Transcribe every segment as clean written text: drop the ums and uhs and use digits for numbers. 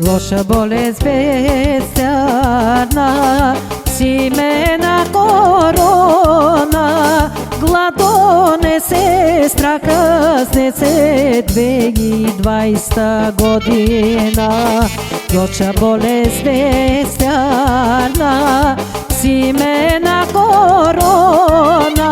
Loša bolest bestijarna, simena korona, gladone sestra kasnice 2020 godina. Loša bolest bestijarna, simena korona,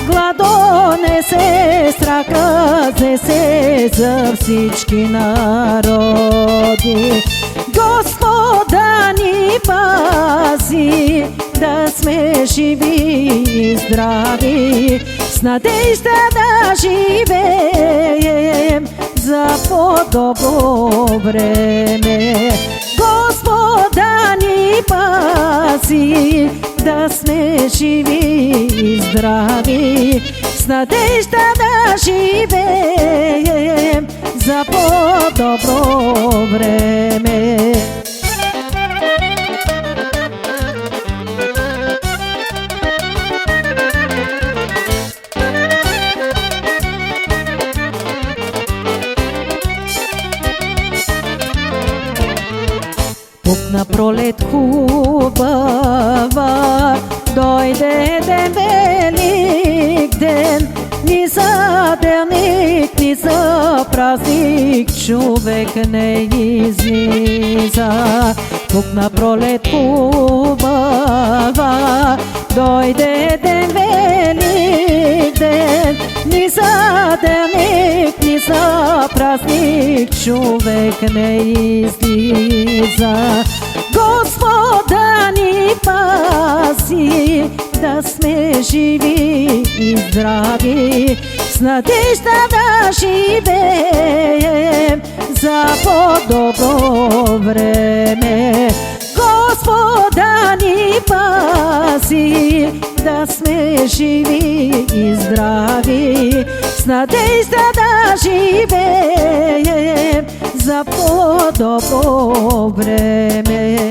gladone sestra kasnice za всички народи. Господа ни пази, да сме живи и здрави, с надежда да живеем за по-добро време. Господа ни пази, да сме живи и здрави, с надежда да живеем за по-добро време. На пролет хубава дойде ден, велик ден, ни за делник, ни за празник човек не излиза. Тук на пролет хубава дойде ден, велик ден, ни за делник, ни за празник човек не излиза. Господа ни пази, да сме живи и здрави, с надежда да живеем за по-добро време. Господа ни пази, да сме живи и здрави, с надежда да живеем за по-добро време.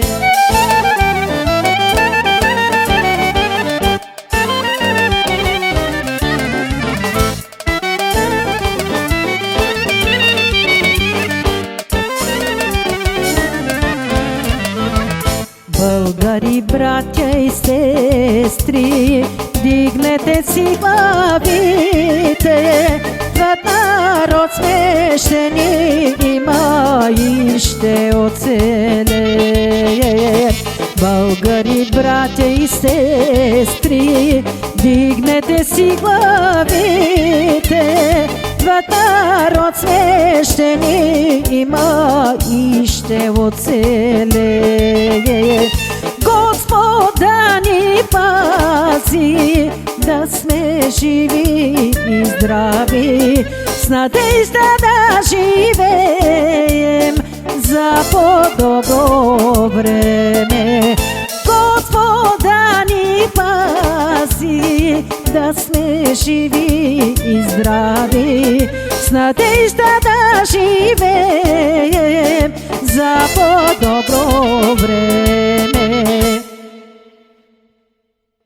Българи, братя и сестри, дигнете си главите, твърд народ смещен има и ще оцелее. Българи, братя и сестри, дигнете си главите, твърд народ смещен има и ще оцелее. Господа ни пази, да сме живи и здрави, с надежда да живеем за по-добро време. Господа ни пази, да сме живи и здрави, с надежда да живеем за по-добро време.